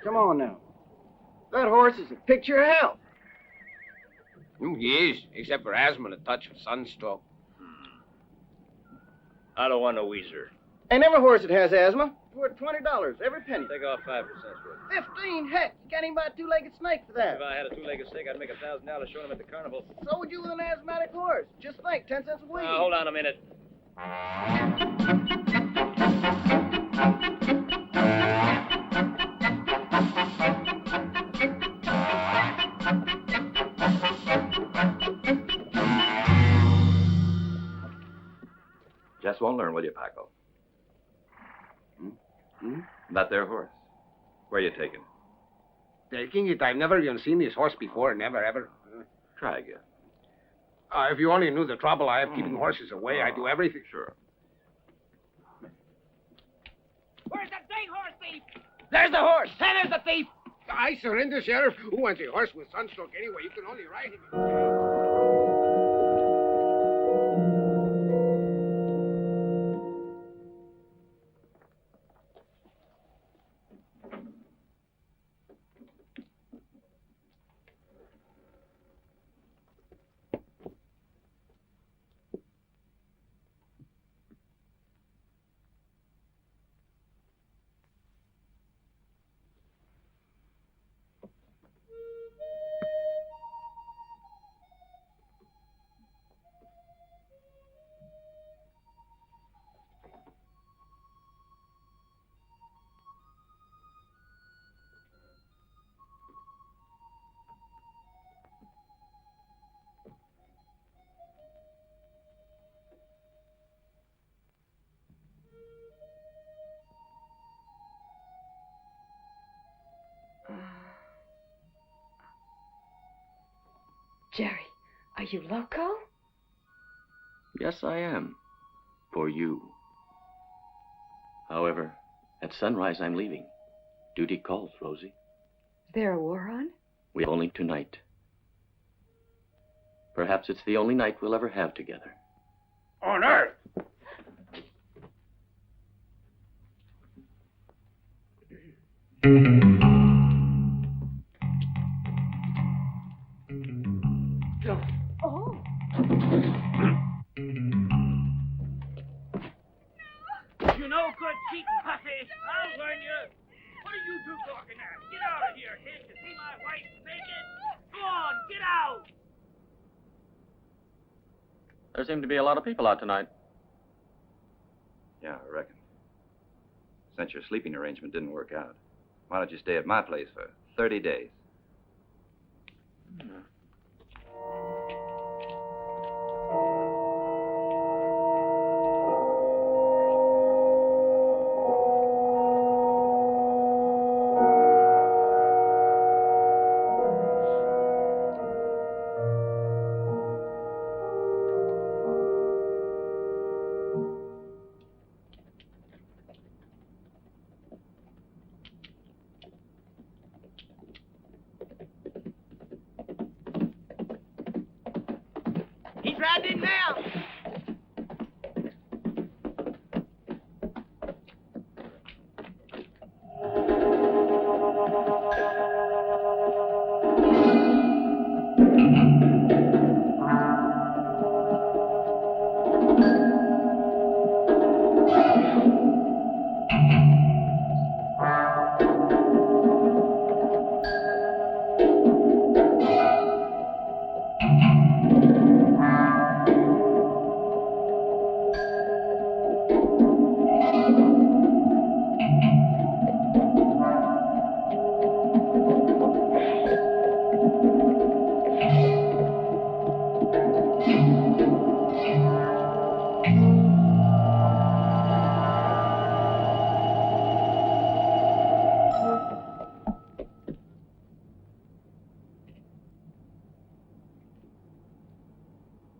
Come on now. That horse is a picture of health. He is, except for asthma and a touch of sunstroke. I don't want no Weezer. Ain't every horse that has asthma. It's worth $20, every penny. Take off 5% for it. 15, heck. You can't even buy a two-legged snake for that. If I had a two-legged snake, I'd make $1,000 showing him at the carnival. So would you with an asthmatic horse. Just think, 10 cents a week. Hold on a minute. Just won't learn, will you, Paco? That there horse. Where you taking? Taking it? I've never even seen this horse before. Never, ever. Try again. If you only knew the trouble I have keeping horses away, I do everything. Sure. Where's that dang horse thief? There's the horse. Hey, there's the thief. I surrender, Sheriff. Who wants a horse with sunstroke anyway? You can only ride him. Jerry, are you loco? Yes, I am. For you. However, at sunrise, I'm leaving. Duty calls, Rosie. Is there a war on? We have only tonight. Perhaps it's the only night we'll ever have together. On Earth! Oh. You no good cheating hussy. I'll learn you. What are you two talking at? Get out of here, kid. You see my wife naked? Go on, get out. There seem to be a lot of people out tonight. Yeah, I reckon. Since your sleeping arrangement didn't work out, why don't you stay at my place for 30 days? He's riding in now.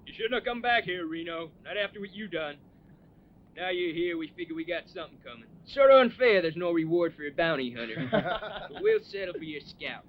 You shouldn't have come back here, Reno. Not after what you done. Now you're here, we figure we got something coming. Sort of unfair there's no reward for a bounty hunter. But we'll settle for your scalp.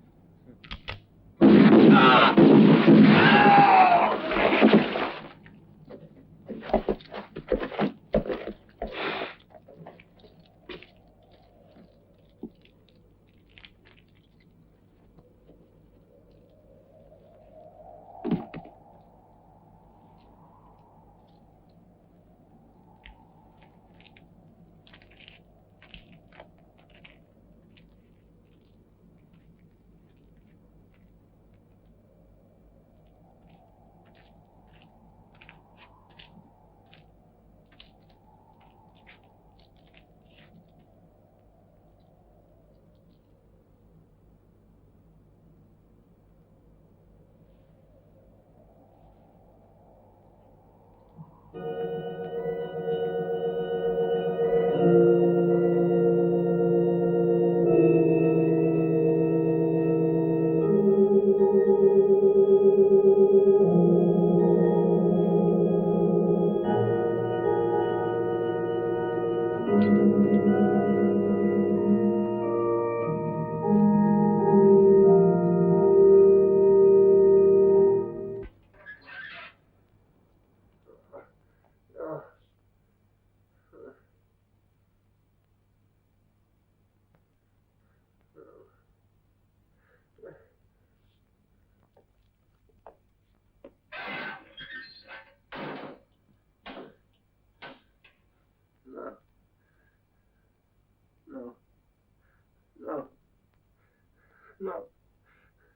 No.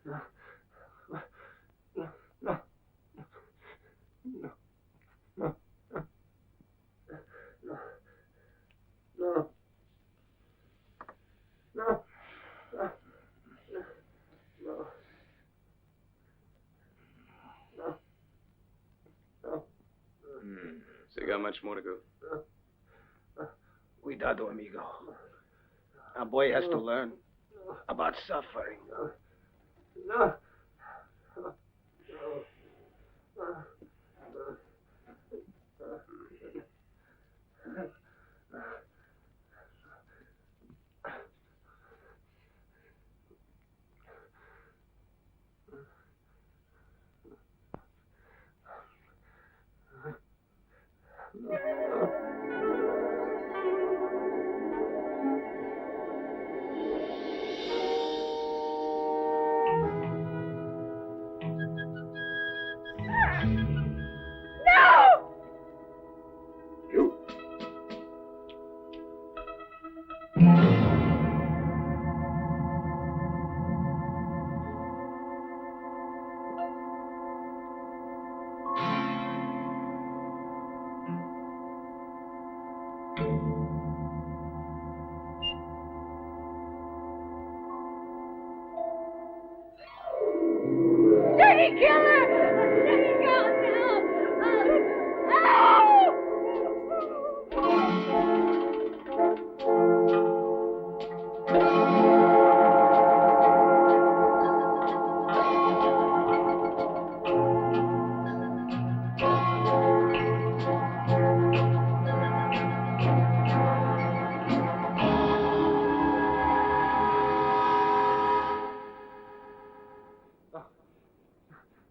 No. No. No. No. No. No. No. No. No. No. No. So you got much more to go? Cuidado, amigo. A boy has to learn about suffering. No. Dirty killer! Let me go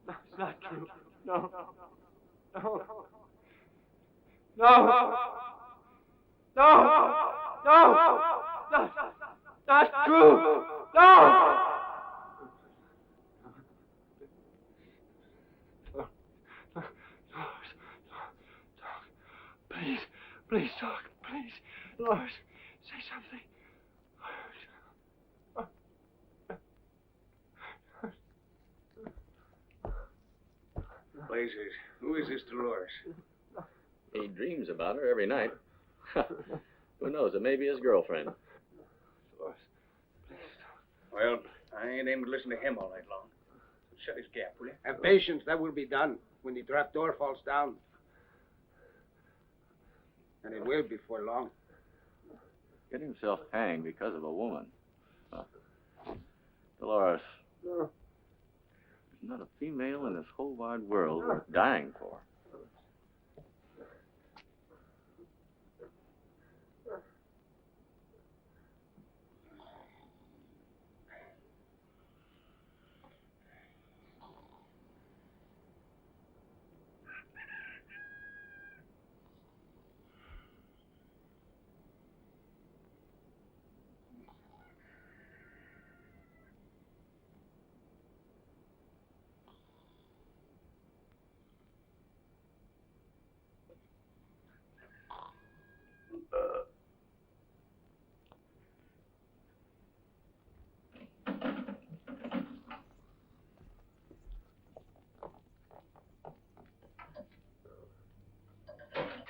It's not true. No. No. No. No. No. Not true. No. Please. Please talk. Please. Lord, say something. Blazes, who is this Dolores? He dreams about her every night. Who knows? It may be his girlfriend. Well, I ain't able to listen to him all night long. Shut his gap, will you? Have patience. That will be done when the trap door falls down. And it will before long. Get himself hanged because of a woman. Dolores. No. There's not a female in this whole wide world worth dying for.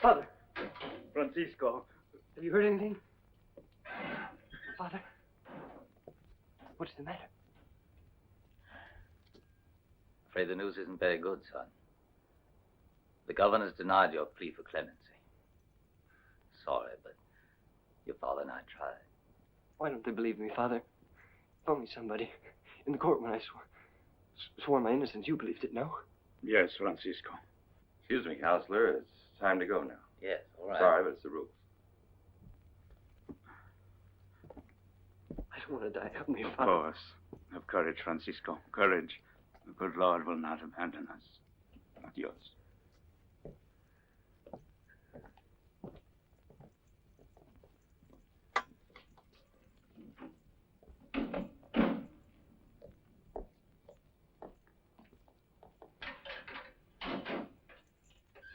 Father, Francisco. have you heard anything? Father? What's the matter? Afraid the news isn't very good, son. The governor's denied your plea for clemency. Sorry, but your father and I tried. Why don't they believe me, Father? Phone me somebody. In the court when I swore my innocence, you believed it, no? Yes, Francisco. Excuse me, Counselor. It's time to go now. Yes, all right. Sorry, but it's the rules. I don't want to die. Help me, Of Father. course. Have courage, Francisco. Courage. The good Lord will not abandon us. Not yours.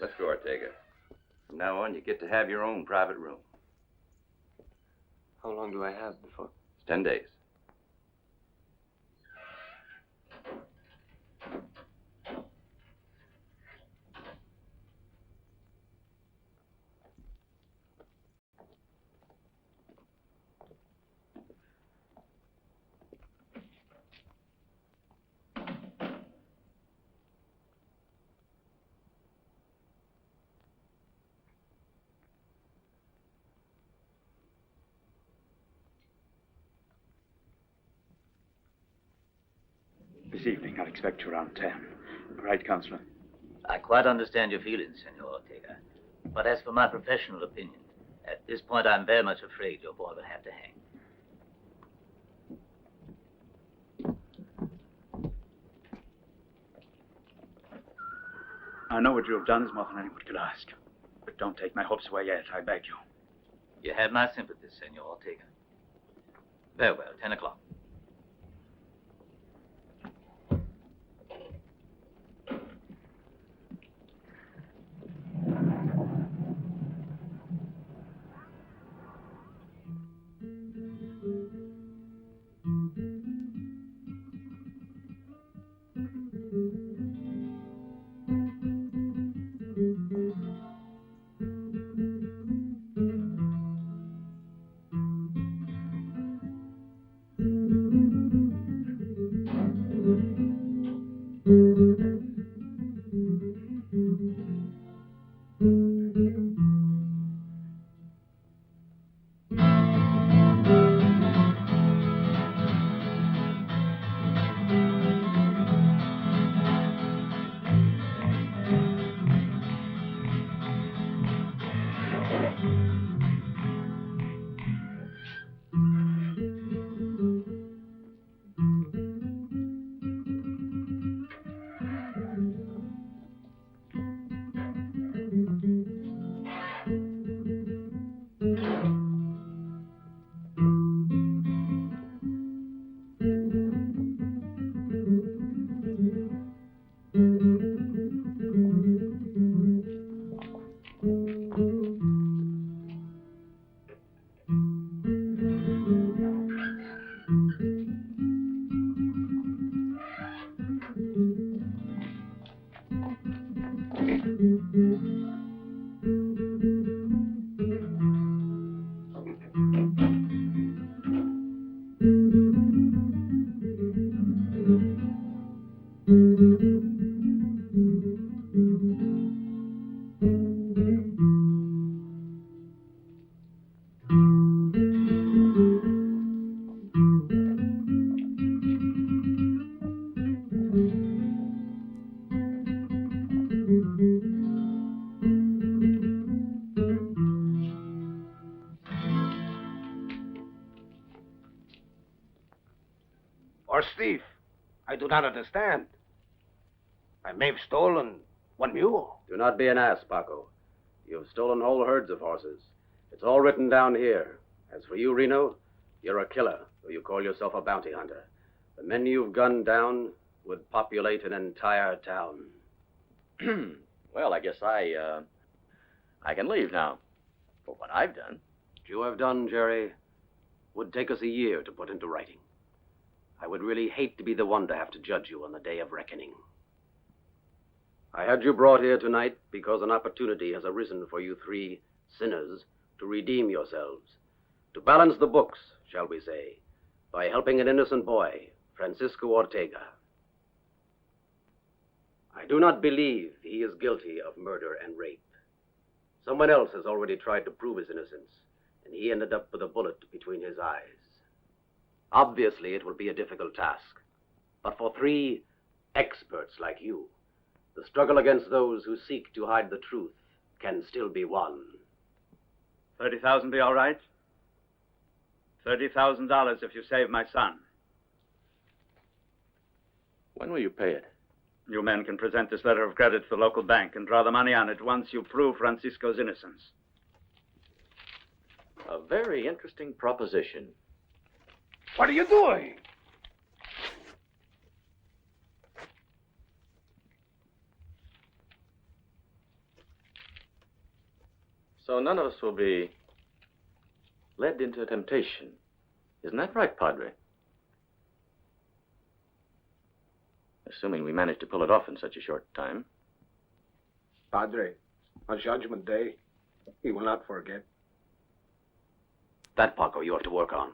Let's go, Ortega. From now on, you get to have your own private room. How long do I have before? It's 10 days. This evening, I'll expect you around 10. Right, Counselor? I quite understand your feelings, Senor Ortega. But as for my professional opinion, at this point I'm very much afraid your boy will have to hang. I know what you have done is more than anyone could ask. But don't take my hopes away yet, I beg you. You have my sympathies, Senor Ortega. Very well, 10 o'clock. Or thief? I do not understand. I may have stolen one mule. Do not be an ass, Paco. You have stolen whole herds of horses. It's all written down here. As for you, Reno, you're a killer, though you call yourself a bounty hunter. The men you've gunned down would populate an entire town. Well, I guess I can leave now. For what I've done. What you have done, Jerry, would take us a year to put into writing. I would really hate to be the one to have to judge you on the day of reckoning. I had you brought here tonight because an opportunity has arisen for you three sinners to redeem yourselves, to balance the books, shall we say, by helping an innocent boy, Francisco Ortega. I do not believe he is guilty of murder and rape. Someone else has already tried to prove his innocence, and he ended up with a bullet between his eyes. Obviously, it will be a difficult task, but for three experts like you, the struggle against those who seek to hide the truth can still be won. 30,000 be all right? $30,000 if you save my son. When will you pay it? You men can present this letter of credit to the local bank and draw the money on it once you prove Francisco's innocence. A very interesting proposition. What are you doing? So none of us will be led into temptation. Isn't that right, Padre? Assuming we manage to pull it off in such a short time. Padre, on Judgment Day, he will not forget. That, Paco, you have to work on.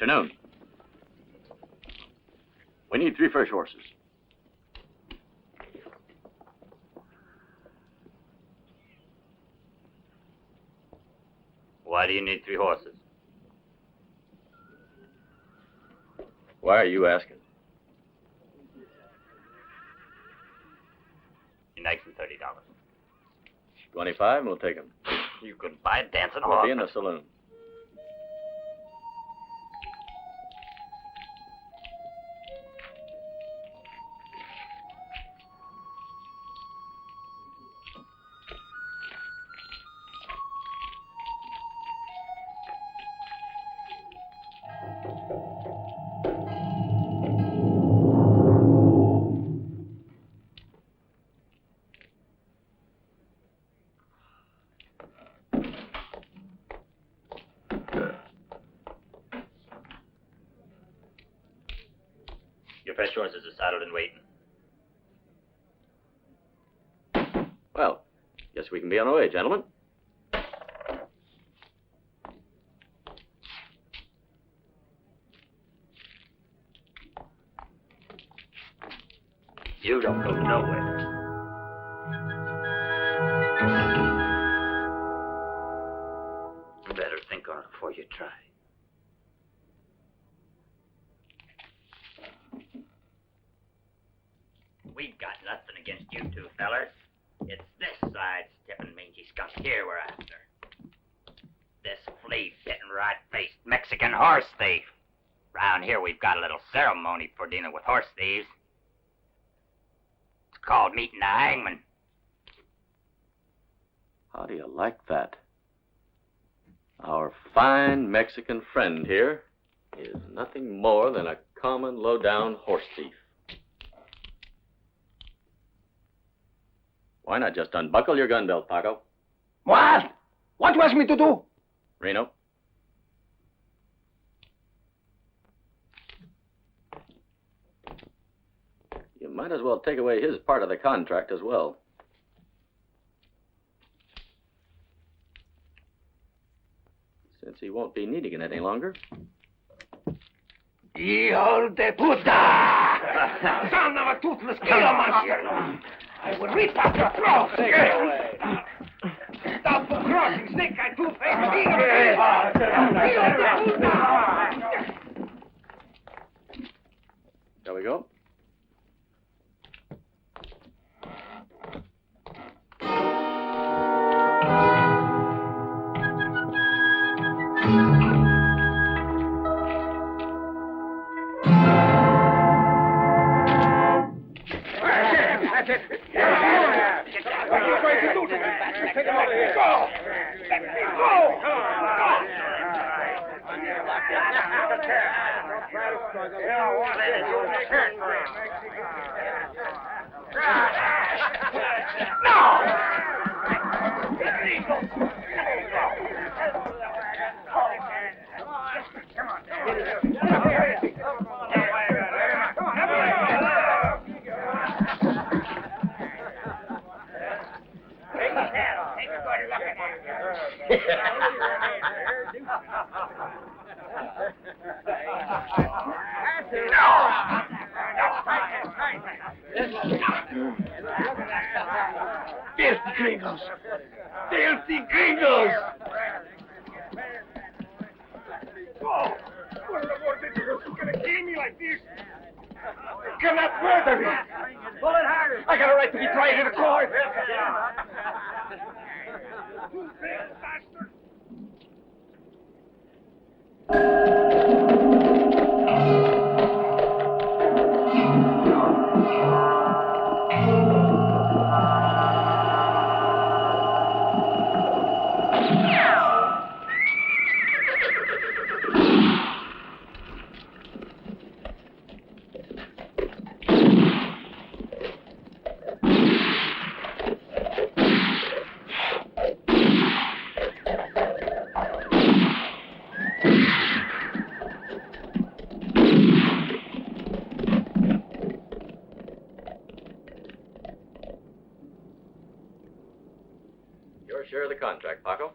Afternoon. We need 3 fresh horses. Why do you need 3 horses? Why are you asking? He makes him $30. 25 and we'll take them. You could buy a dancing We'll horse. be in the saloon. Your fresh horses are saddled and waiting. Well, guess we can be on our way, gentlemen. You don't go nowhere. You better think on it before you try. We've got nothing against you two fellers. It's this side-stepping mangy skunk here we're after. This flea-bitten, rat-faced Mexican horse thief. Round here we've got a little ceremony for dealing with horse thieves. It's called meeting the hangman. How do you like that? Our fine Mexican friend here is nothing more than a common low-down horse thief. Why not just unbuckle your gun belt, Paco? What? What do you ask me to do? Reno? You might as well take away his part of the contract as well. Since he won't be needing it any longer. Hijo de puta! Son of a toothless killer, monsieur! I will rip out your throat! Stop for crossing, snake-eyed two-faced Shall we go? That's it. What are you going to do to me? Take him out of here. Go! Let me go! Filthy gringos! Filthy gringos! Oh, what the more did you gonna kill me like this? You cannot murder me! Pull it harder! I got a right to be tried in a court! You big bastard! Your share of the contract, Paco.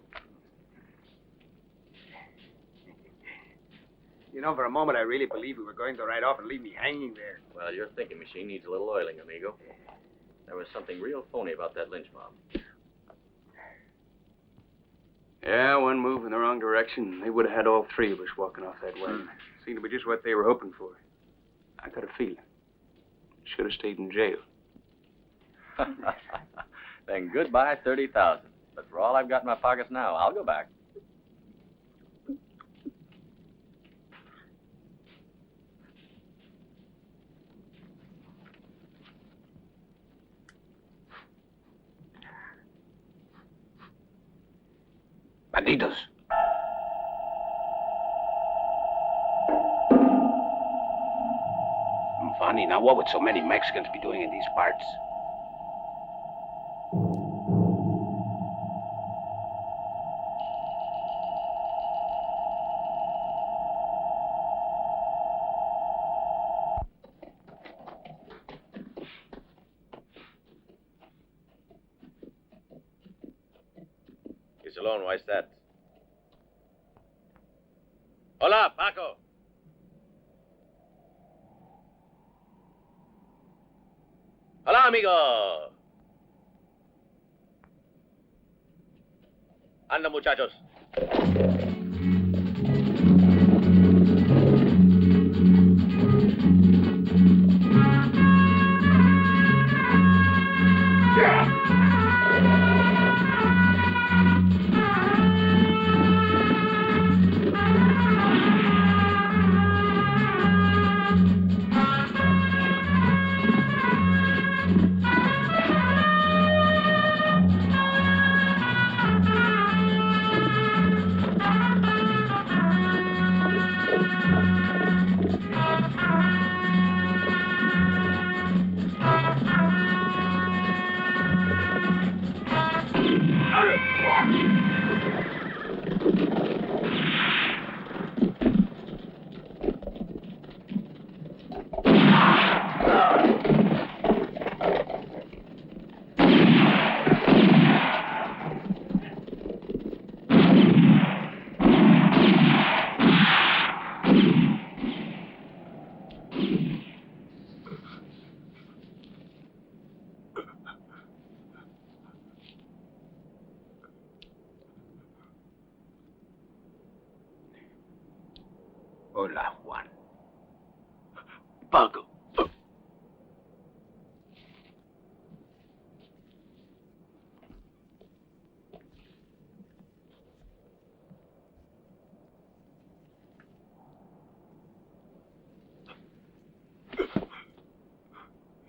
know, for a moment, I really believed we were going to ride off and leave me hanging there. Well, your thinking machine needs a little oiling, amigo. There was something real phony about that lynch mob. Yeah, one move in the wrong direction, they would have had all three of us walking off that wagon. Seemed to be just what they were hoping for. I got a feeling. Should have stayed in jail. Then goodbye, 30,000. But for all I've got in my pockets now, I'll go back. Bandidos. Funny, now what would so many Mexicans be doing in these parts? He's alone. Why's that? Hola, Paco. Hola, amigo. Anda, muchachos. Hola, Juan. Paco.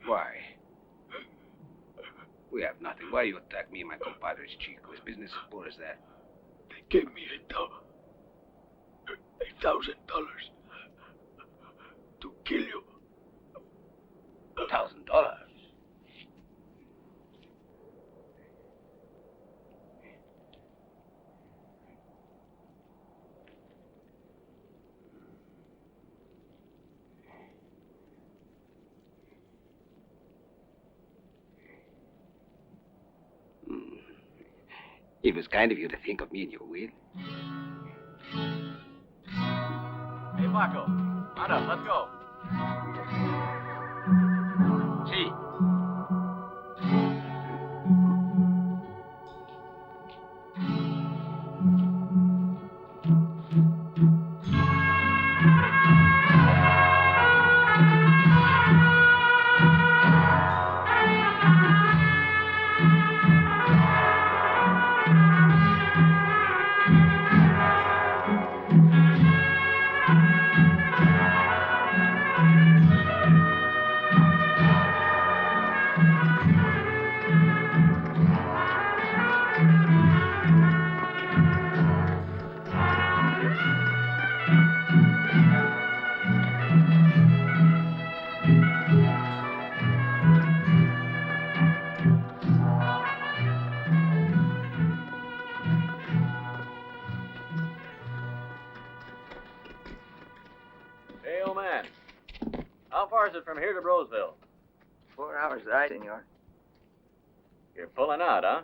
Why? We have nothing. Why do you attack me and my compadres, Chico? His business as poor as that. They gave me $8,000 to kill you. $1,000? It was kind of you to think of me in your will. Hey, Paco. On up, let's go. See. Hey, old man. How far is it from here to Roseville? 4 hours ride, senor. You're pulling out, huh?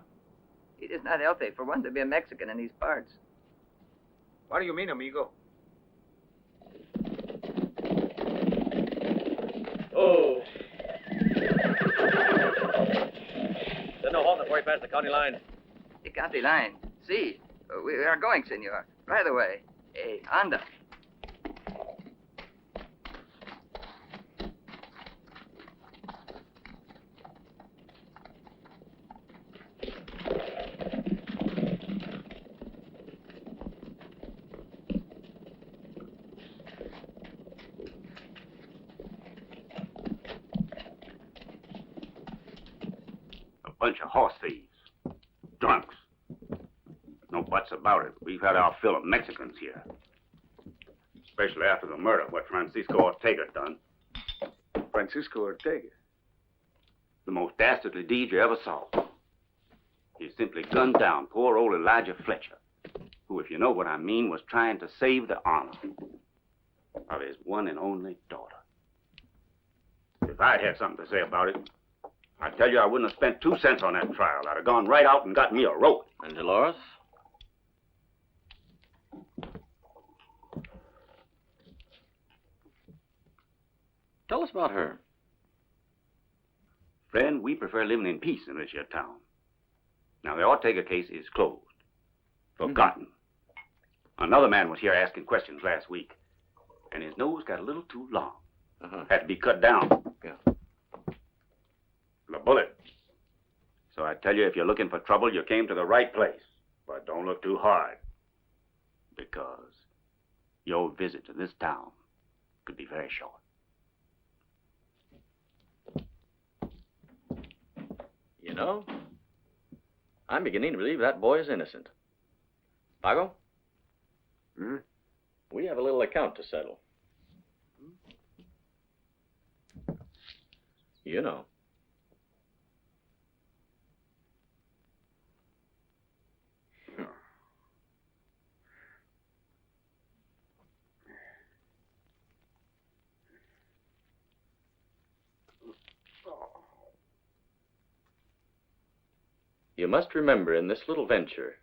It is not healthy for one to be a Mexican in these parts. What do you mean, amigo? halfway past the county line. The county line. See, we are going, senor. Right away. Hey, anda. Bunch of horse thieves. Drunks. No buts about it. We've had our fill of Mexicans here. Especially after the murder, what Francisco Ortega done. Francisco Ortega? The most dastardly deed you ever saw. He simply gunned down poor old Elijah Fletcher, who, if you know what I mean, was trying to save the honor of his one and only daughter. If I'd had something to say about it, I tell you, I wouldn't have spent 2 cents on that trial. I'd have gone right out and got me a rope. And Dolores? Tell us about her. Friend, we prefer living in peace in this here town. Now, the Ortega case is closed. Forgotten. Another man was here asking questions last week, and his nose got a little too long. Had to be cut down. Yeah. The bullet. So I tell you, if you're looking for trouble, you came to the right place. But don't look too hard. Because your visit to this town could be very short. You know, I'm beginning to believe that boy is innocent. Paco? We have a little account to settle. You know. You must remember, in this little venture,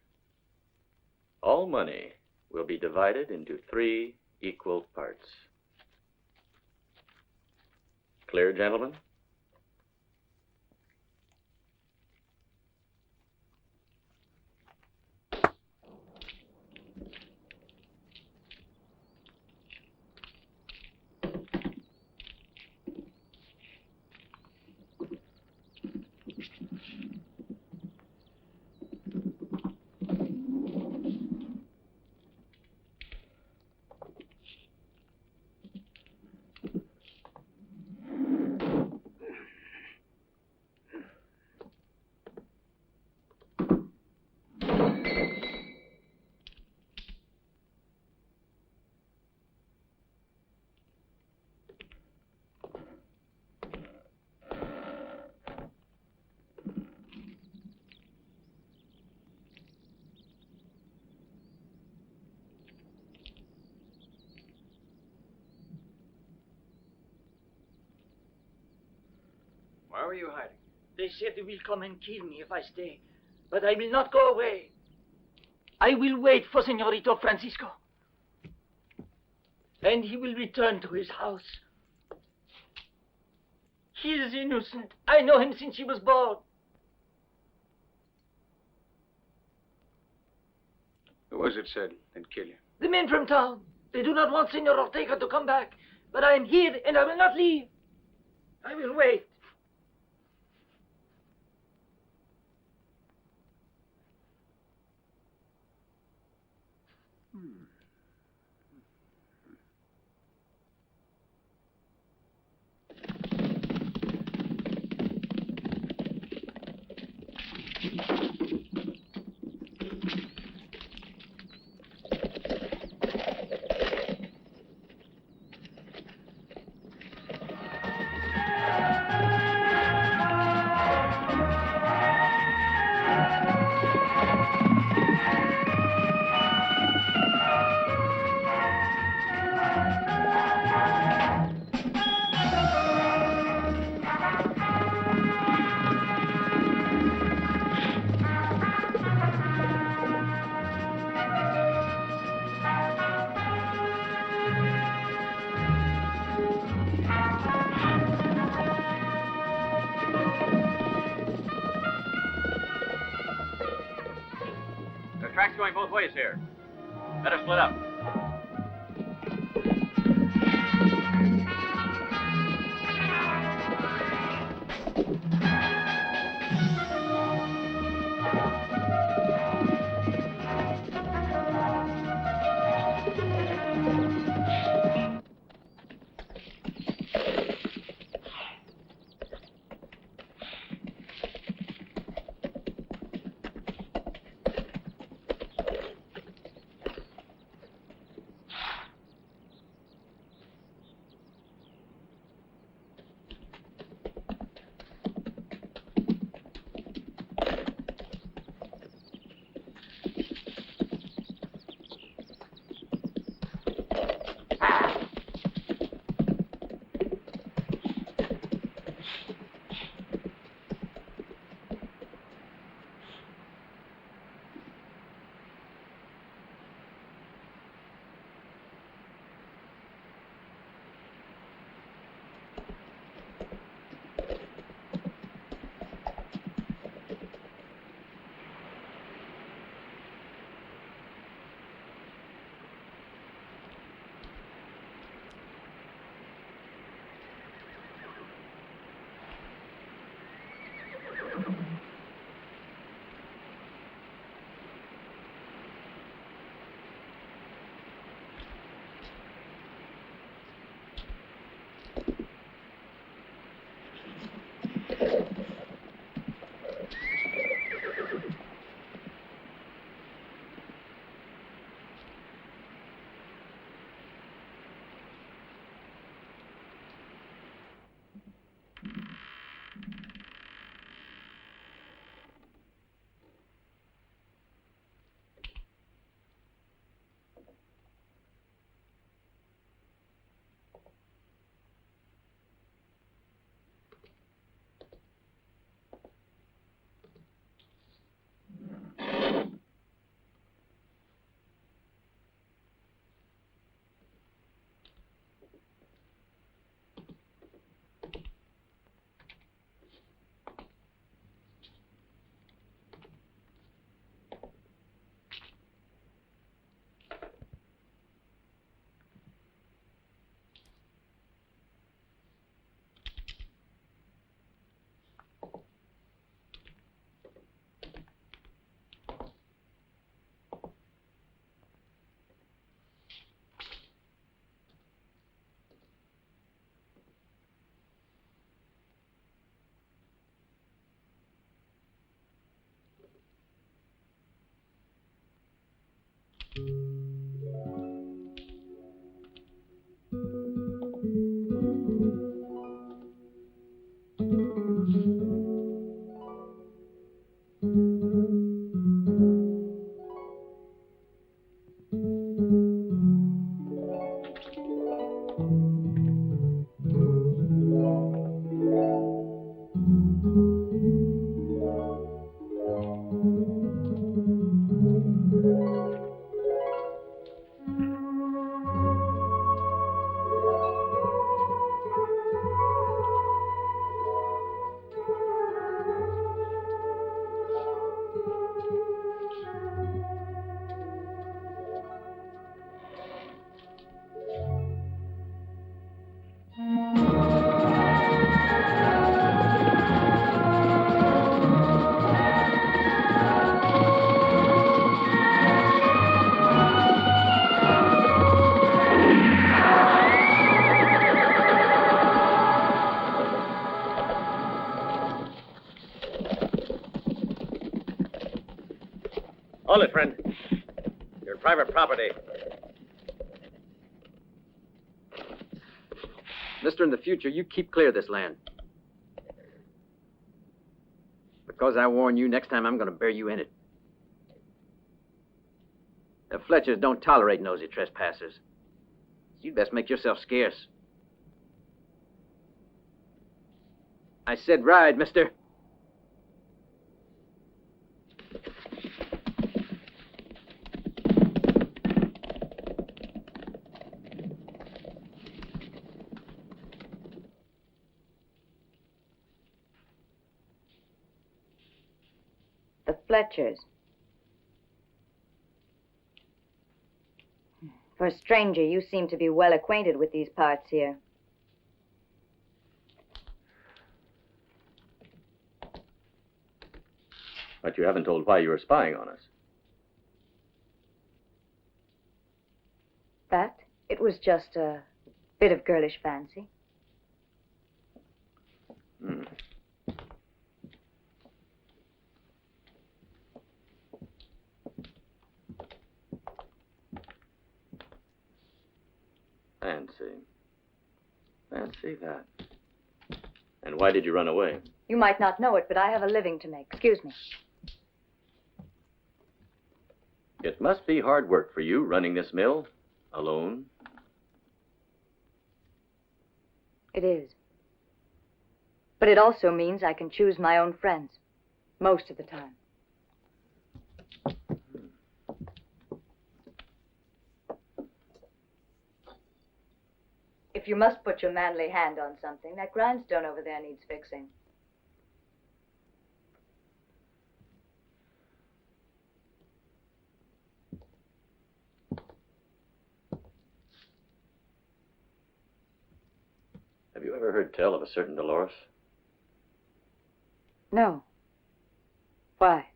all money will be divided into 3 equal parts. Clear, gentlemen? Why were you hiding? They said they will come and kill me if I stay. But I will not go away. I will wait for Señorito Francisco. And he will return to his house. He is innocent. I know him since he was born. Who was it said they'd kill you? The men from town. They do not want Señor Ortega to come back. But I am here and I will not leave. I will wait. ways here. Better split up. Hold it, friend. Your private property. Mister, in the future, you keep clear of this land. Because I warn you, next time I'm going to bury you in it. The Fletchers don't tolerate nosy trespassers. You'd best make yourself scarce. I said ride, mister. The Fletchers. For a stranger, you seem to be well acquainted with these parts here. But you haven't told why you were spying on us. That? It was just a bit of girlish fancy. Hmm. Fancy that. And why did you run away? You might not know it, but I have a living to make. Excuse me. It must be hard work for you running this mill alone. It is. But it also means I can choose my own friends. Most of the time. If you must put your manly hand on something, that grindstone over there needs fixing. Have you ever heard tell of a certain Dolores? No. Why?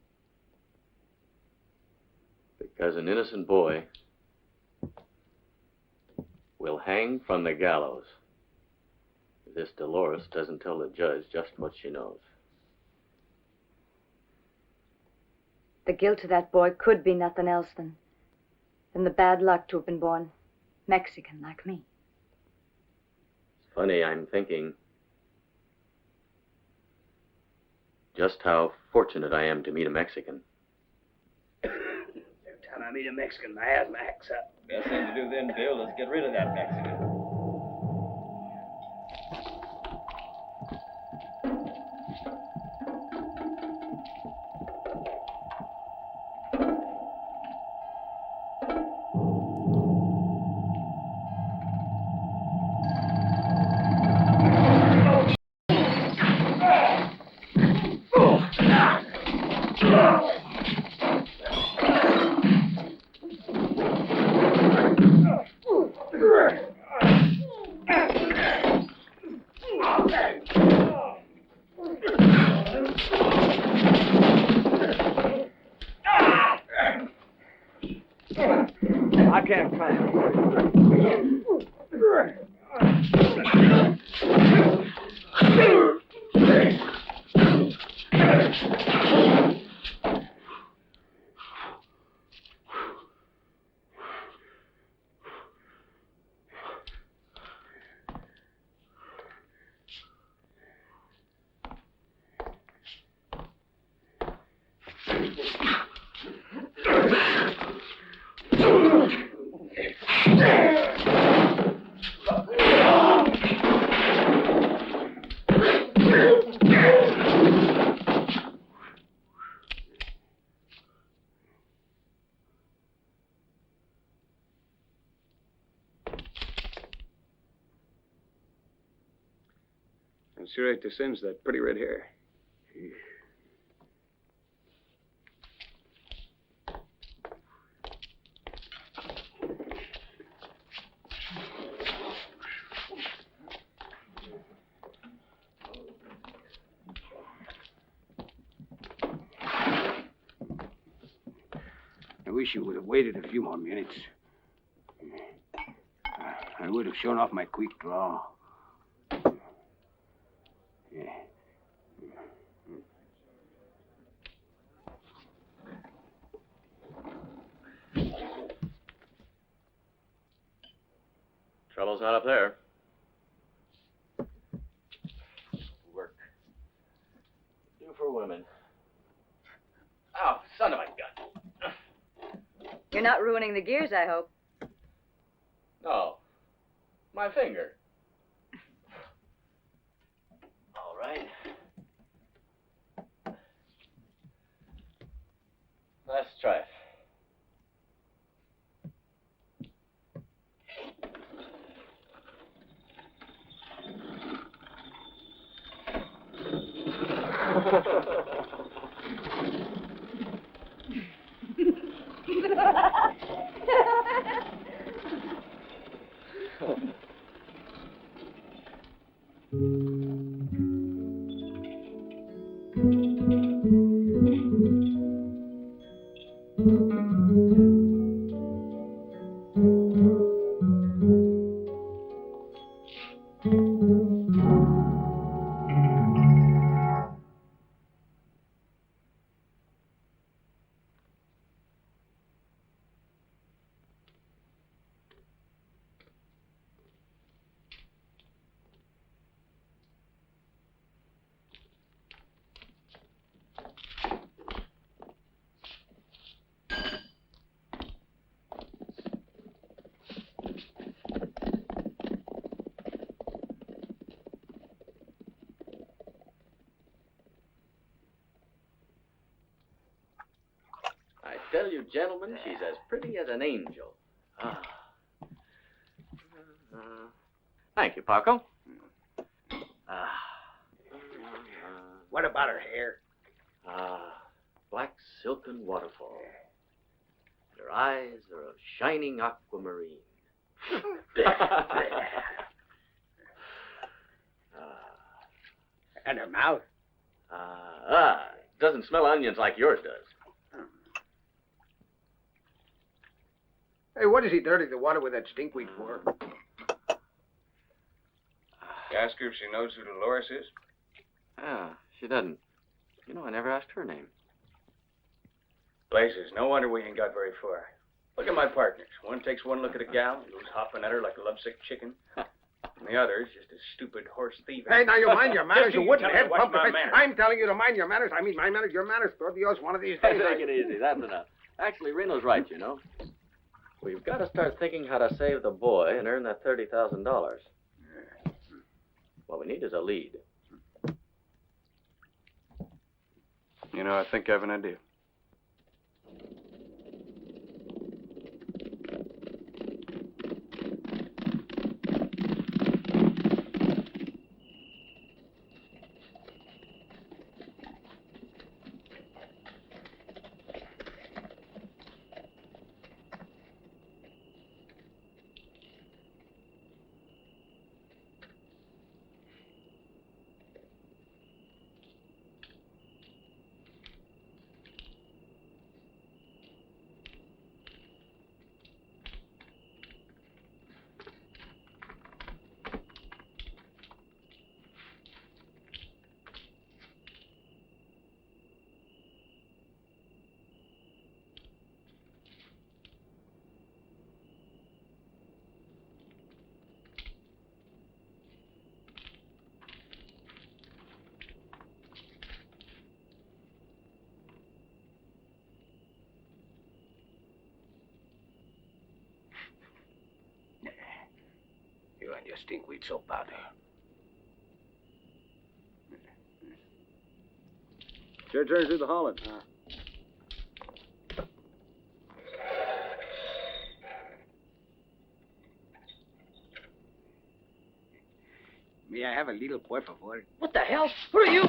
Because an innocent boy will hang from the gallows if this Dolores doesn't tell the judge just what she knows. The guilt of that boy could be nothing else than the bad luck to have been born Mexican like me. It's funny, I'm thinking just how fortunate I am to meet a Mexican. Every time I meet a Mexican, my asthma acts up. Best thing to do then, Bill, is get rid of that Mexican. I can't come. I sure hate to singe that pretty red hair. I wish you would have waited a few more minutes. I would have shown off my quick draw. Yeah. Trouble's not up there. Work. Do for women. Oh, son of a gun. You're not ruining the gears, I hope. No. My finger. All right. Let's try it. I tell you, gentlemen, she's as pretty as an angel. Ah. Thank you, Paco. What about her hair? Black silken waterfall. Her eyes are of shining aquamarine. And her mouth? Doesn't smell onions like yours does. Hey, what is he dirtying the water with that stinkweed for? Ask her if she knows who Dolores is. She doesn't. You know, I never asked her name. Blazes, no wonder we ain't got very far. Look at my partners. One takes one look at a gal and goes hopping at her like a lovesick chicken. And the other is just a stupid horse thief. Hey, now you mind your manners, you wouldn't head pump my the face. manners. I'm telling you to mind your manners. I mean, my manners, your manners. Throw Dios one of these days. Take it easy. That's enough. Actually, Reno's right, you know. We've got to start thinking how to save the boy and earn that $30,000. What we need is a lead. You know, I think I have an idea. You and your stinkweed soap powder. Sure turns through the Holland. May I have a little por favor? What the hell? Who are you?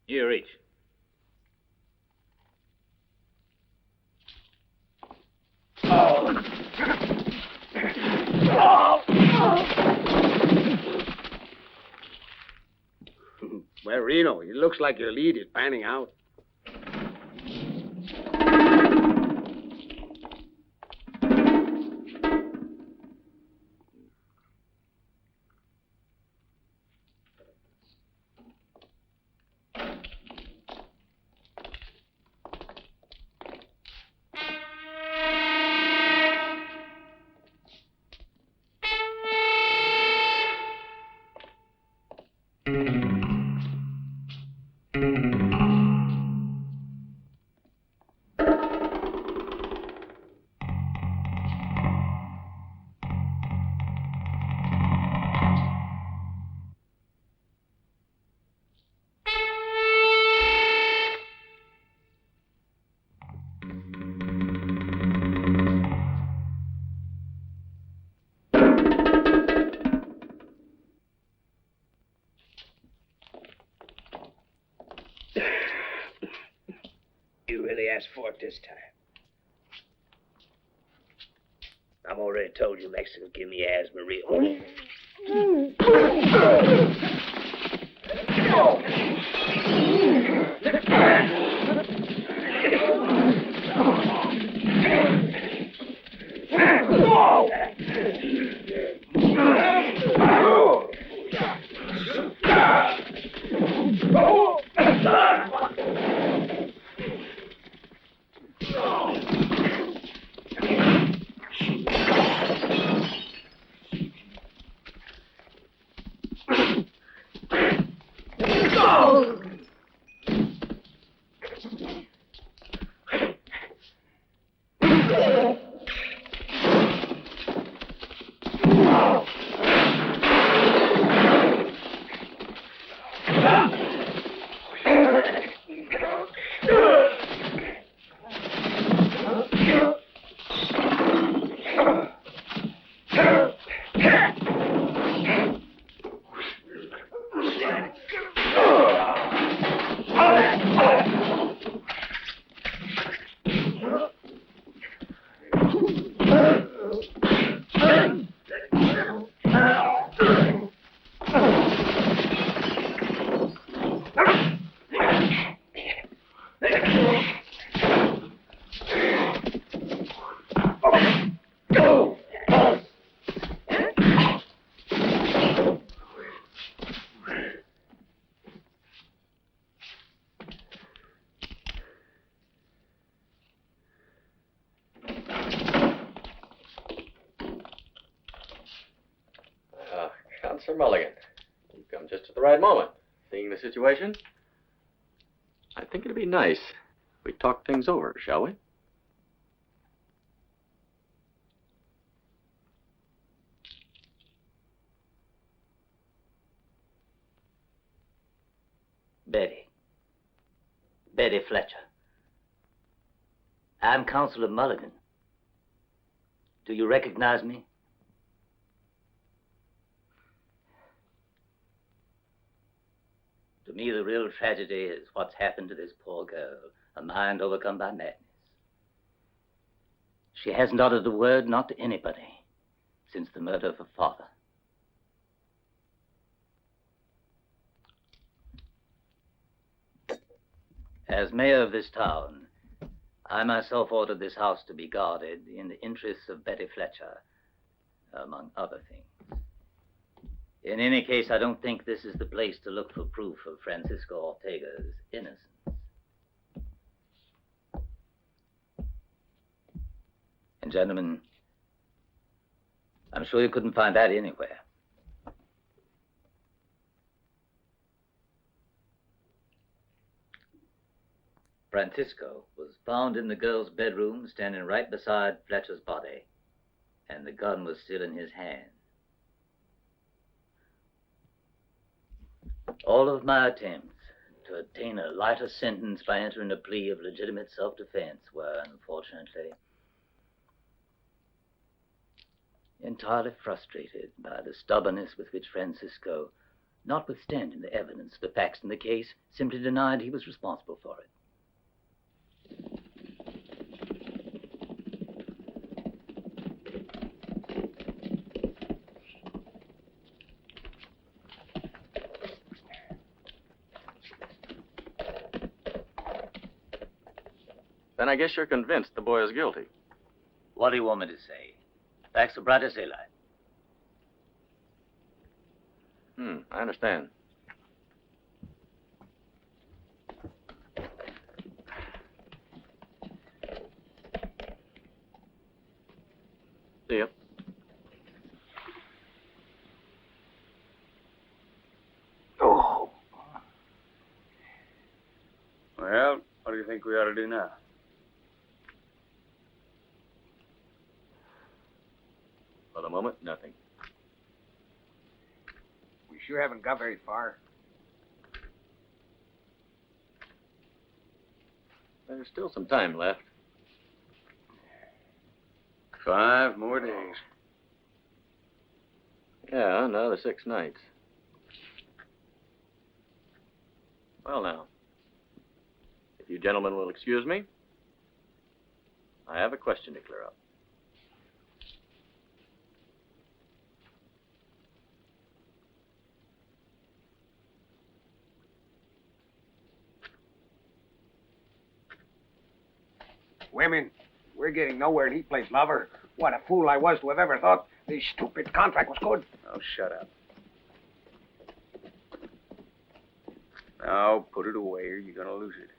You reach. Well, Reno, it looks like your lead is panning out. You really asked for it this time. I've already told you Mexicans give me asthma real. Counselor Mulligan, you've come just at the right moment. Seeing the situation, I think it'd be nice if we talk things over, shall we? Betty Fletcher. I'm Counselor Mulligan. Do you recognize me? To me, the real tragedy is what's happened to this poor girl, a mind overcome by madness. She hasn't uttered a word, not to anybody, since the murder of her father. As mayor of this town, I myself ordered this house to be guarded in the interests of Betty Fletcher, among other things. In any case, I don't think this is the place to look for proof of Francisco Ortega's innocence. And gentlemen, I'm sure you couldn't find that anywhere. Francisco was found in the girl's bedroom, standing right beside Fletcher's body, and the gun was still in his hand. All of my attempts to obtain a lighter sentence by entering a plea of legitimate self-defense were, unfortunately, entirely frustrated by the stubbornness with which Francisco, notwithstanding the evidence, the facts in the case, simply denied he was responsible for it. Then I guess you're convinced the boy is guilty. What do you want me to say? Facts are bright as daylight. I understand. See ya. Oh. Well, what do you think we ought to do now? For the moment, nothing. We sure haven't got very far. There's still some time left. 5 more days. Yeah, another 6 nights. Well, now, if you you gentlemen will excuse me, I have a question to clear up. Women, we're getting nowhere and he plays lover. What a fool I was to have ever thought this stupid contract was good. Oh, shut up. Now, put it away or you're gonna lose it.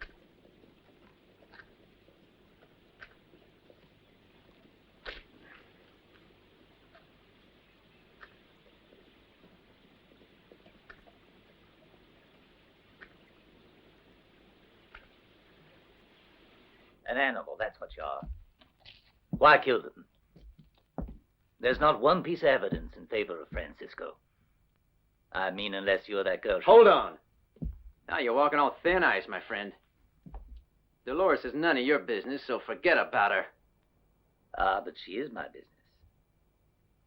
An animal, that's what you are. Why kill them? There's not one piece of evidence in favor of Francisco. I mean, unless you're that girl. Hold on. Now you're walking on thin ice, my friend. Dolores is none of your business, so forget about her. Ah, but she is my business.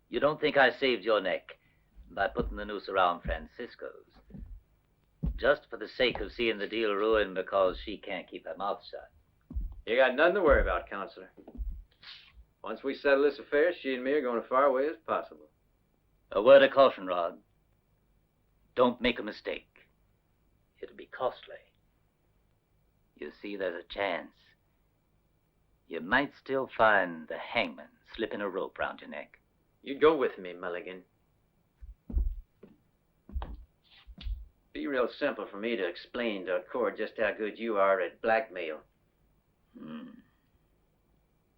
You don't think I saved your neck by putting the noose around Francisco's just for the sake of seeing the deal ruined because she can't keep her mouth shut? You got nothing to worry about, Counselor. Once we settle this affair, she and me are going as far away as possible. A word of caution, Rod. Don't make a mistake. It'll be costly. You see, there's a chance. You might still find the hangman slipping a rope round your neck. You go with me, Mulligan. Be real simple for me to explain to a court just how good you are at blackmail.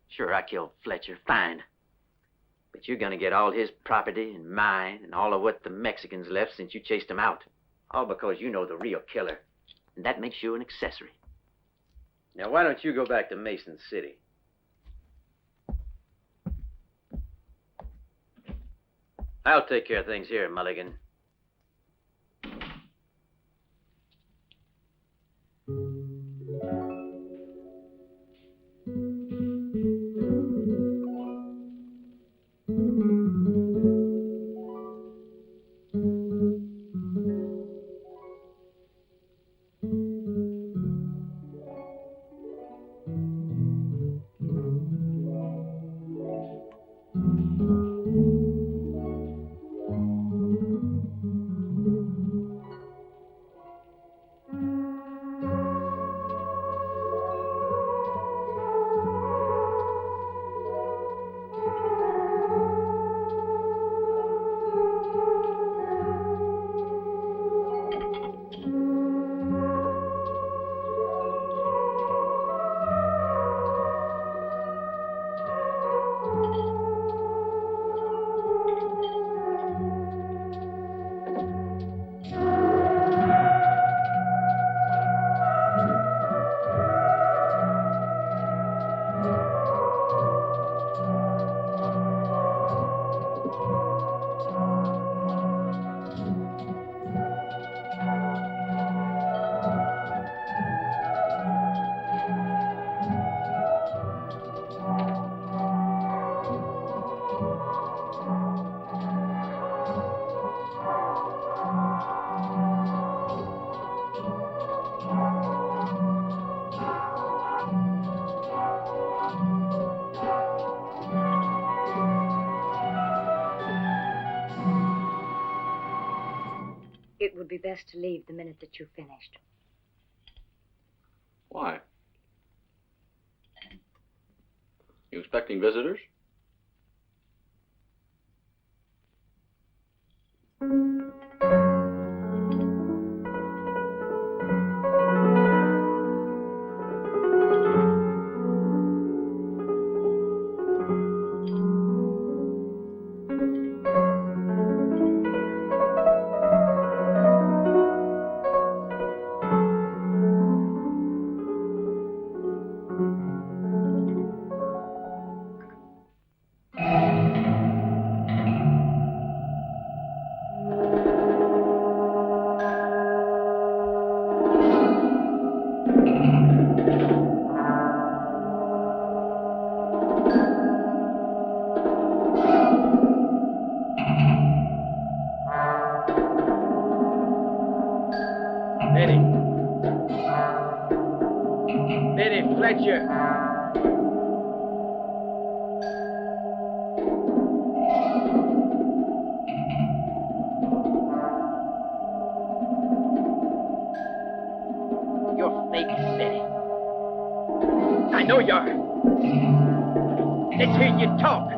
Sure, I killed Fletcher, fine. But you're gonna get all his property and mine and all of what the Mexicans left since you chased him out. All because you know the real killer. And that makes you an accessory. Now, why don't you go back to Mason City? I'll take care of things here, Mulligan. It would be best to leave the minute that you've finished. Why? You expecting visitors? Betty Fletcher. You're faking, Betty. I know you are. Let's hear you talk.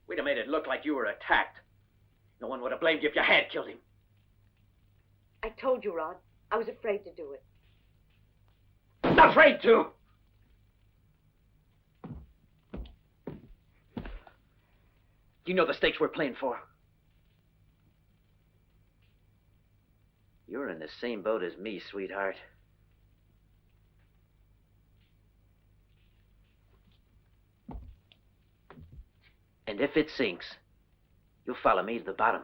We'd have made it look like you were attacked. No one would have blamed you if you had killed him. I told you, Rod. I was afraid to do it. Afraid to! You know the stakes we're playing for. You're in the same boat as me, sweetheart. And if it sinks, you'll follow me to the bottom.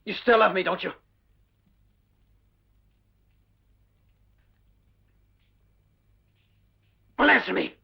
You still love me, don't you? Well, answer me.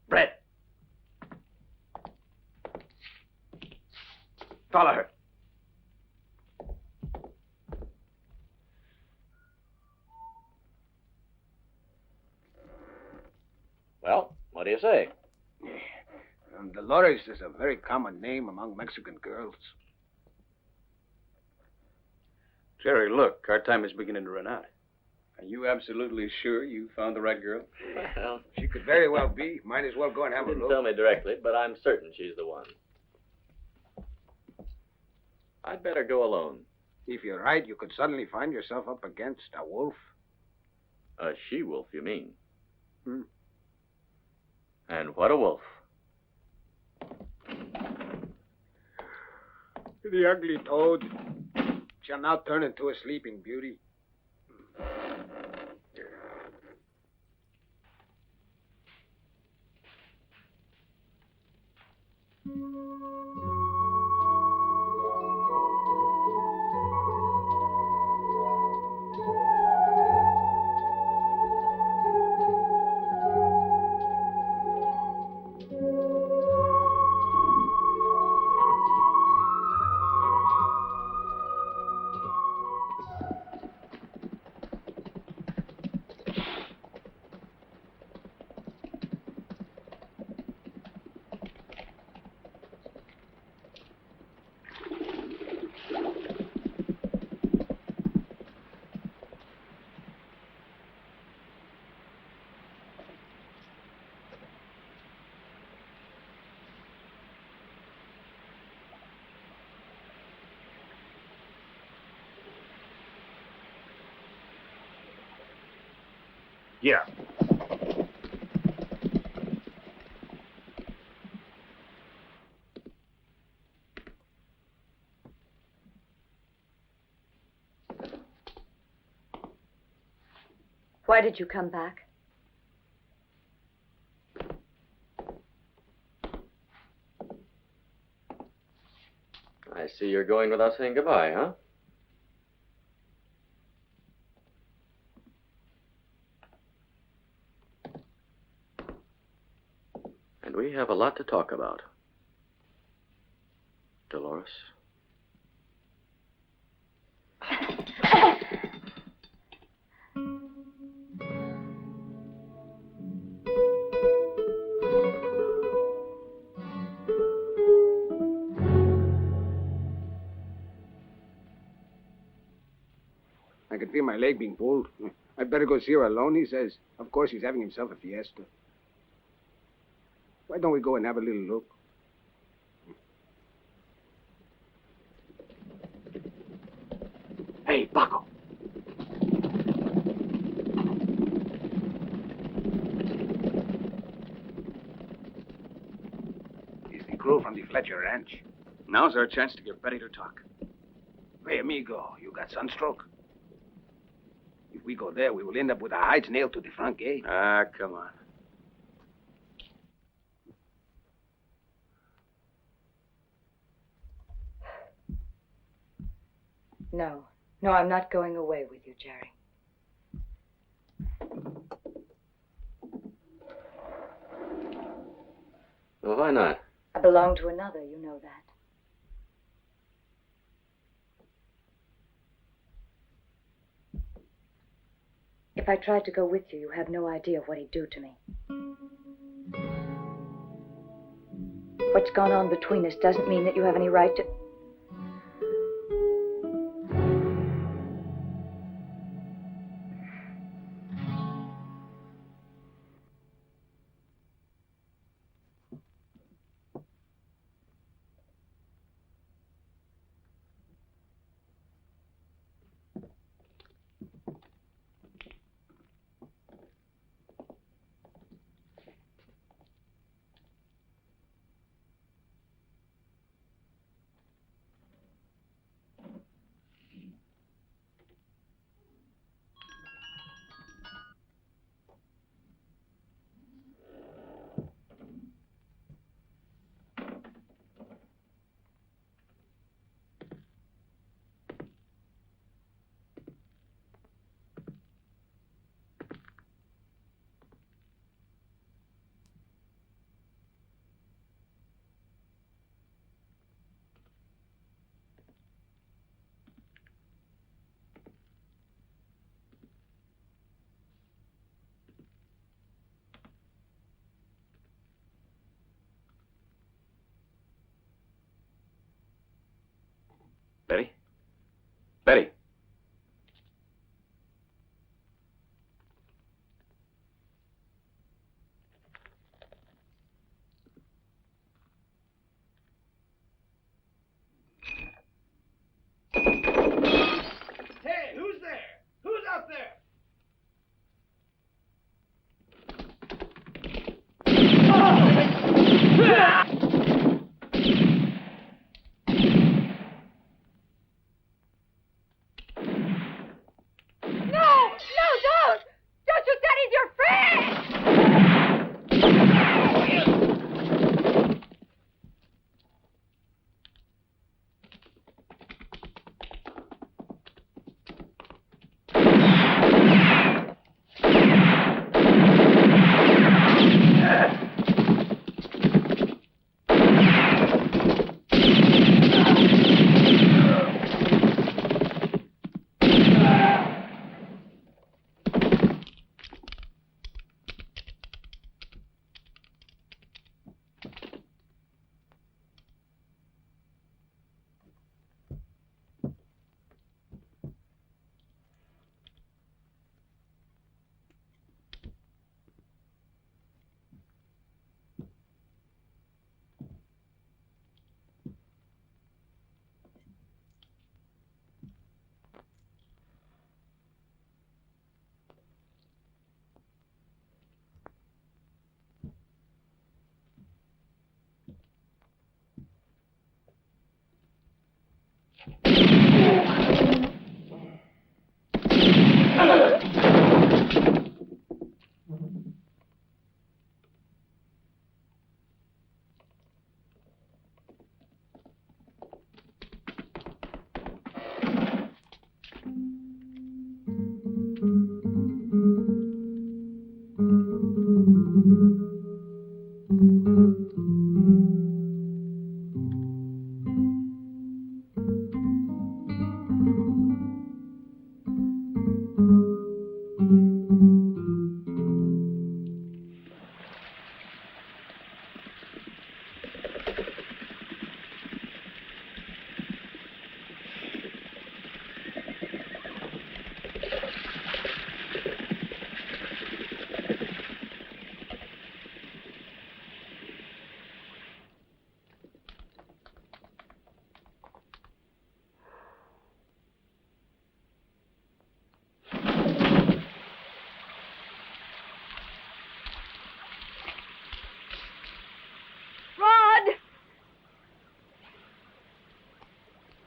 Brett. Follow her. Well, what do you say? Dolores is a very common name among Mexican girls. Jerry, look, our time is beginning to run out. Are you absolutely sure you found the right girl? Well, She could very well be. Might as well go and have a didn't look. tell me directly, but I'm certain she's the one. I'd better go alone. If you're right, you could suddenly find yourself up against a wolf. A she-wolf, you mean? Hmm. And what a wolf. The ugly toad shall now turn into a sleeping beauty. Yeah. Why did you come back? I see you're going without saying goodbye, huh? And we have a lot to talk about. Dolores. I can feel my leg being pulled. I'd better go see her alone, he says. Of course, he's having himself a fiesta. Why don't we go and have a little look? Hey, Paco. It's the crew from the Fletcher Ranch. Now's our chance to get ready to talk. Hey, amigo, you got sunstroke? If we go there, we will end up with our hides nailed to the front gate. Ah, come on. No. No, I'm not going away with you, Jerry. Well, why not? I belong to another, you know that. If I tried to go with you, you have no idea of what he'd do to me. What's gone on between us doesn't mean that you have any right to...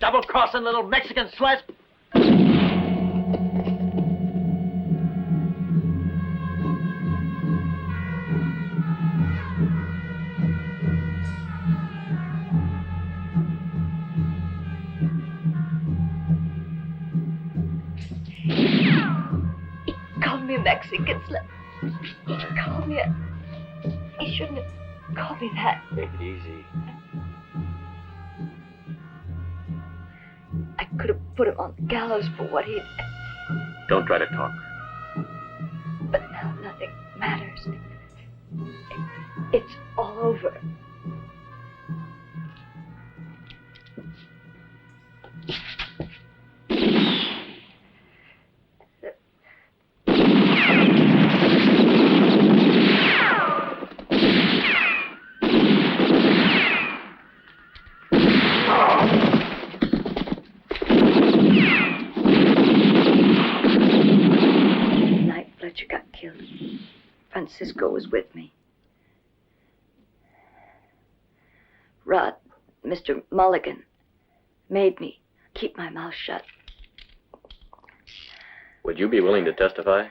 Double-crossing little Mexican slut. He called me a Mexican slut. He called me a... He shouldn't have called me that. Take it easy. I could have put him on the gallows for what he'd... Don't try to talk. But now nothing matters. It's all over. Francisco was with me. Rod, Mr. Mulligan, made me keep my mouth shut. Would you be willing to testify?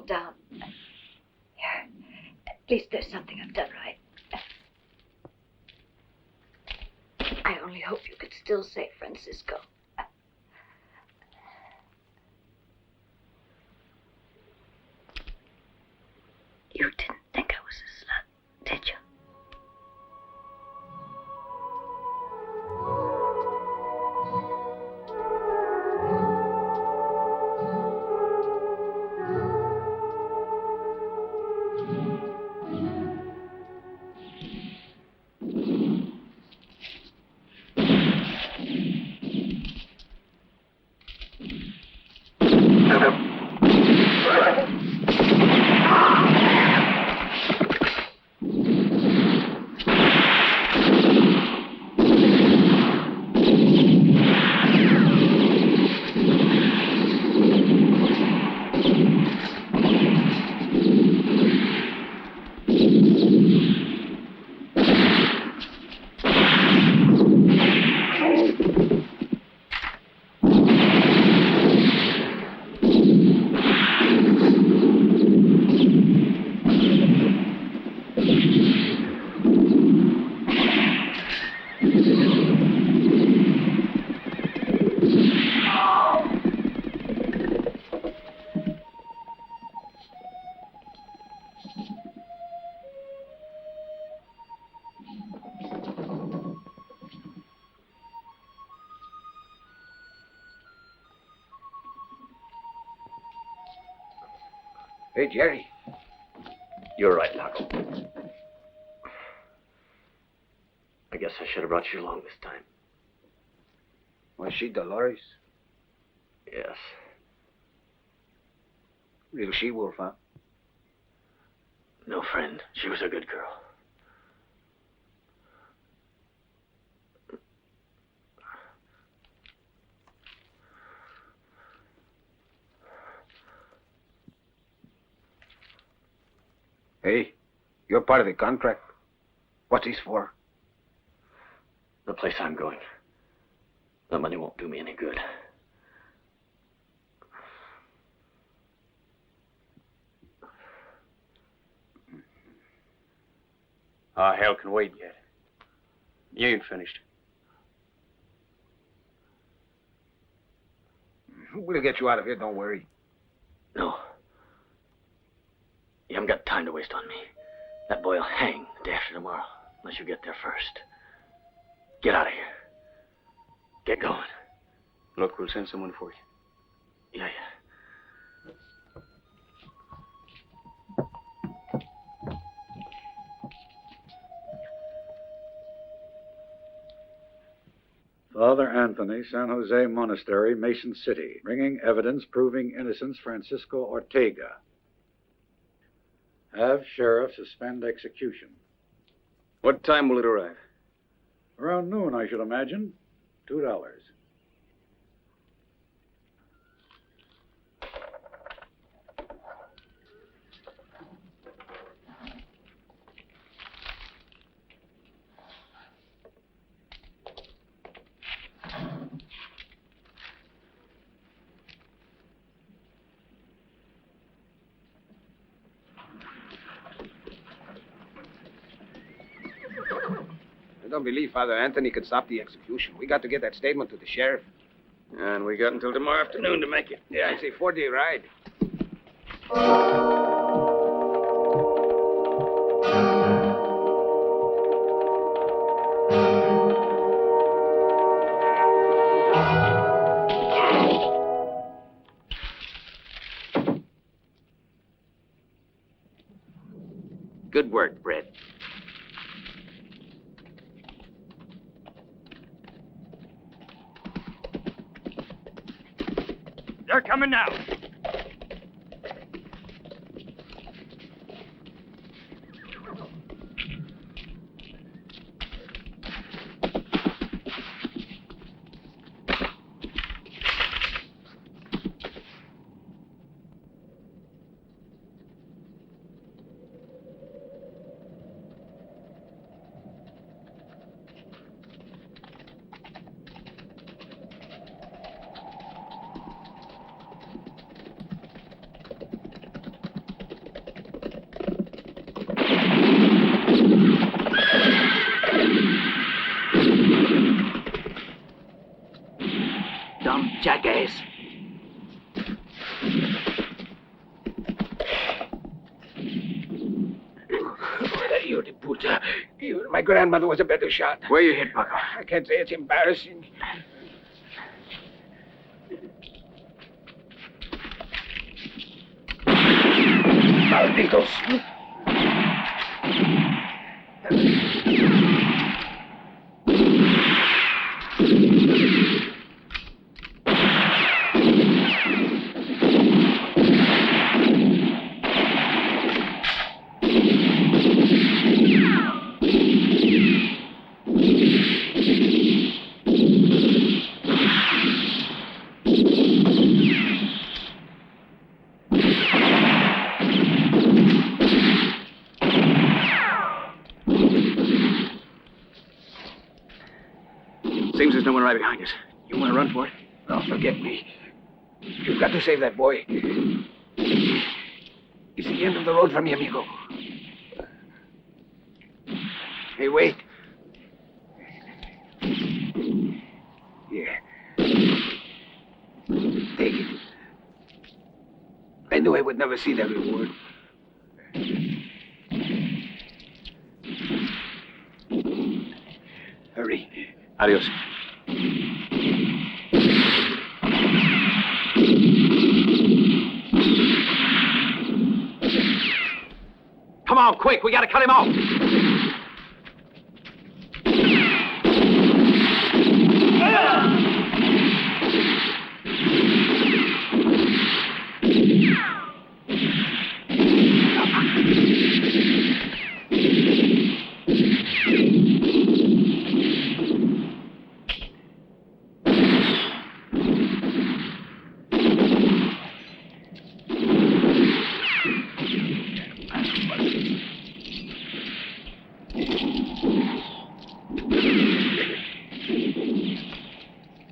Down. Here. At least there's something I've done right. I only hope you could still say Francisco. You didn't think I was a slut, did you? Hey, Jerry. You're right, Paco. I guess I should have brought you along this time. Was she Dolores? Yes. Real she-wolf, huh? No, friend. She was a good girl. Hey, you're part of the contract. What's this for? The place I'm going. The money won't do me any good. Ah, hell can wait yet. You ain't finished. We'll get you out of here, don't worry. No. You haven't got time to waste on me. That boy'll hang the day after tomorrow, unless you get there first. Get out of here. Get going. Look, we'll send someone for you. Yeah. Father Anthony, San Jose Monastery, Mason City, bringing evidence proving innocence Francisco Ortega. Have sheriff suspend execution. What time will it arrive? Around noon, I should imagine. $2. I don't believe Father Anthony could stop the execution. We got to get that statement to the sheriff. And we got until tomorrow afternoon to make it. Yeah, it's a 4-day ride. Good work, Brett. They're coming now. Dumb jackass. You the puta. My grandmother was a better shot. Where you hit, Paco? I can't say it's embarrassing. Malditos. Seems there's no one right behind us. You want to run for it? No, forget me. You've got to save that boy. It's the end of the road for me, amigo. Hey, wait. Here. Take it. I knew I would never see that reward. Hurry. Adios. on, quick. We gotta cut him off.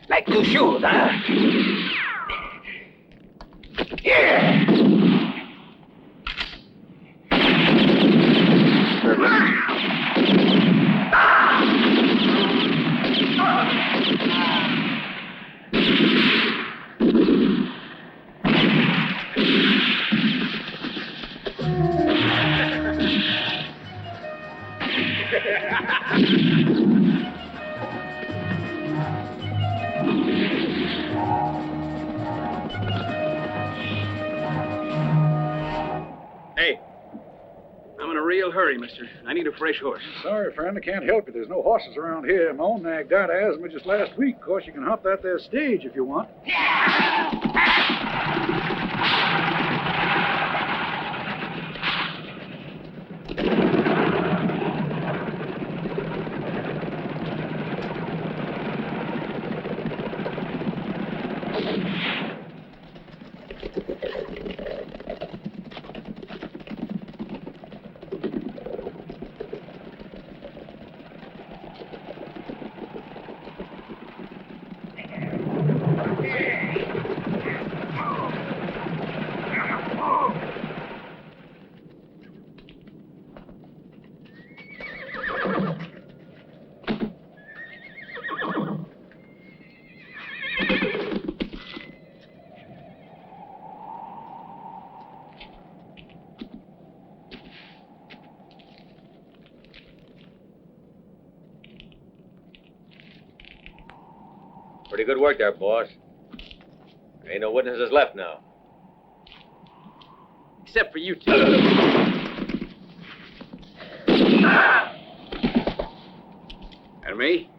Like two shoes, huh? Yeah. Hey, I'm in a real hurry, mister. I need a fresh horse. Sorry, friend, I can't help you. There's no horses around here. My own nag died of asthma just last week. Of course, you can hop that there stage if you want. Pretty good work there, boss. Ain't no witnesses left now. Except for you two. And me?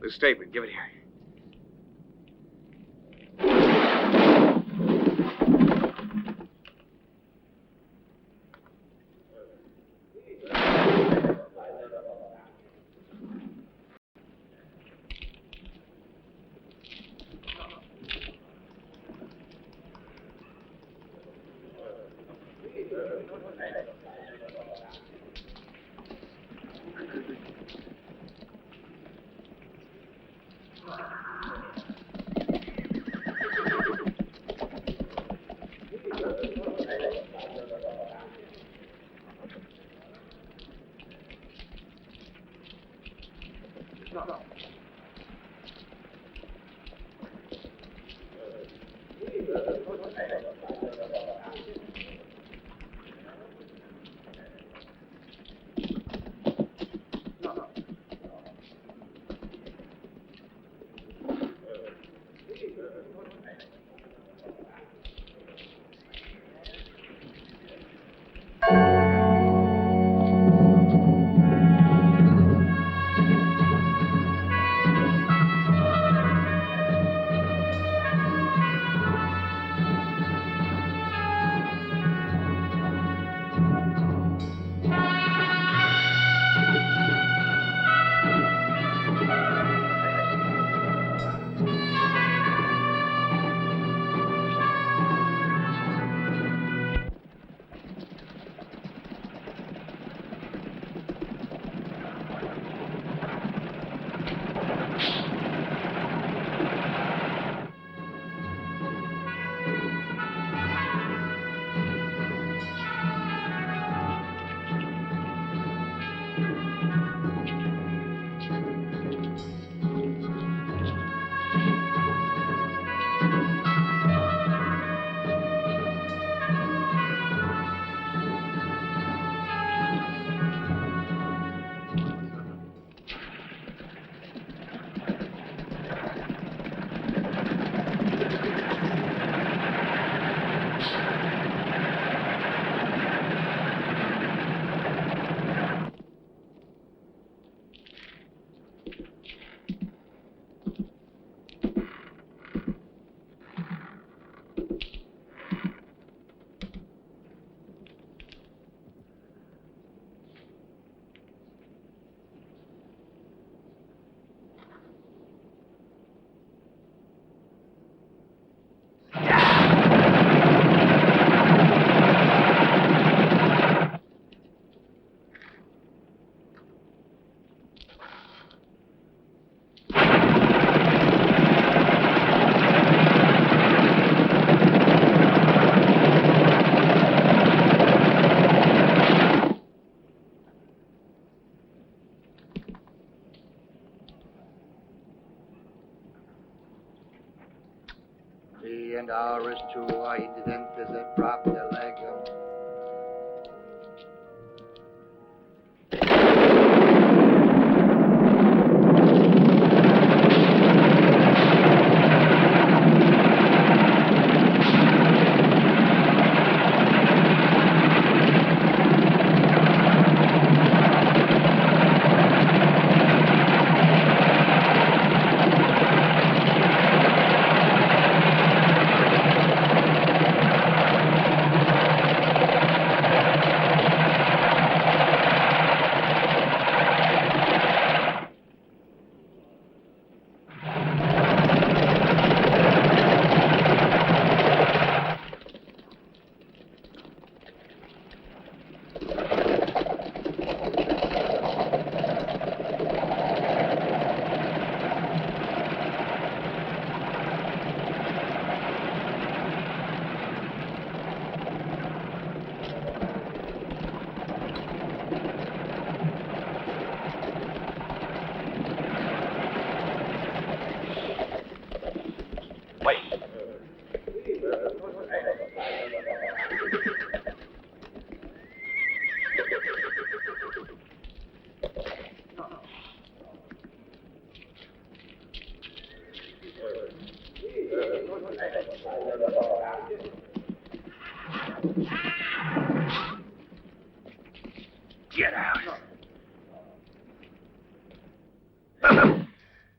The statement, give it here. Sí, and ours too. I didn't drop the leg. Get out.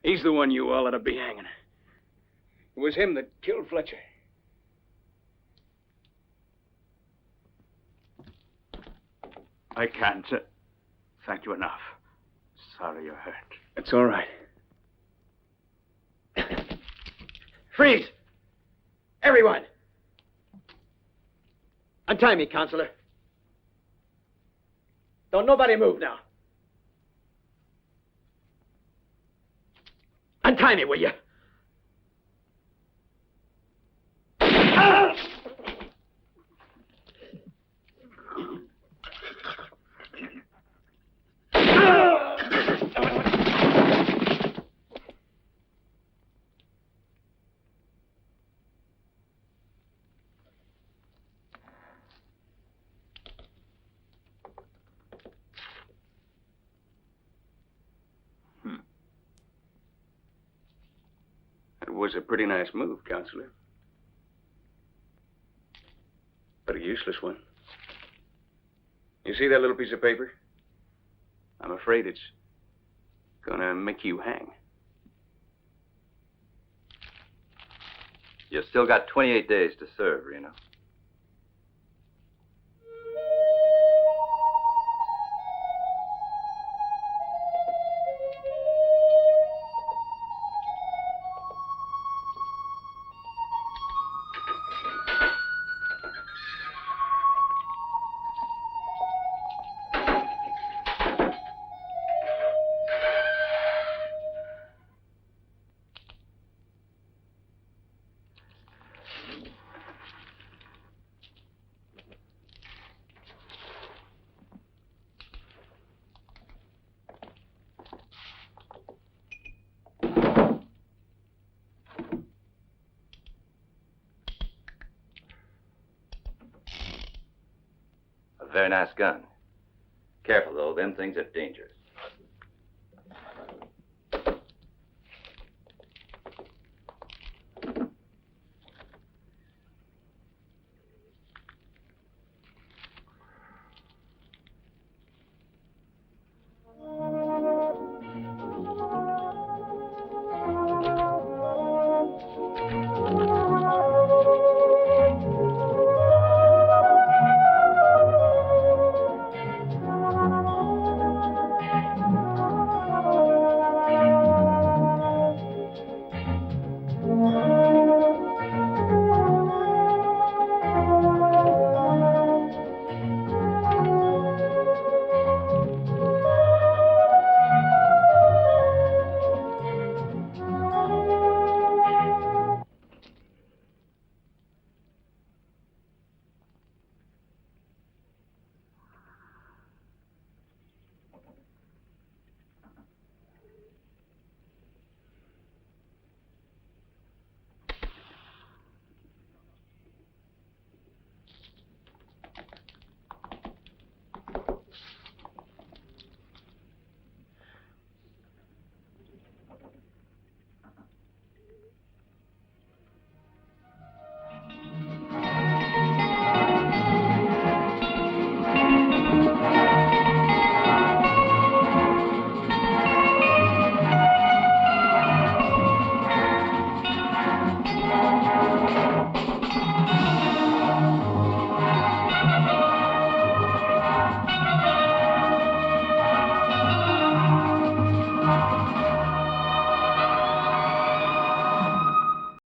He's the one you all ought to be hanging. It was him that killed Fletcher. I can't thank you enough. Sorry you're hurt. It's all right. Freeze! Everyone! Untie me, Counselor. Don't nobody move now. Untie me, will you? It was a pretty nice move, Counselor. But a useless one. You see that little piece of paper? I'm afraid it's gonna make you hang. You've still got 28 days to serve, Reno. Very nice gun. Careful, though. Them things are dangerous.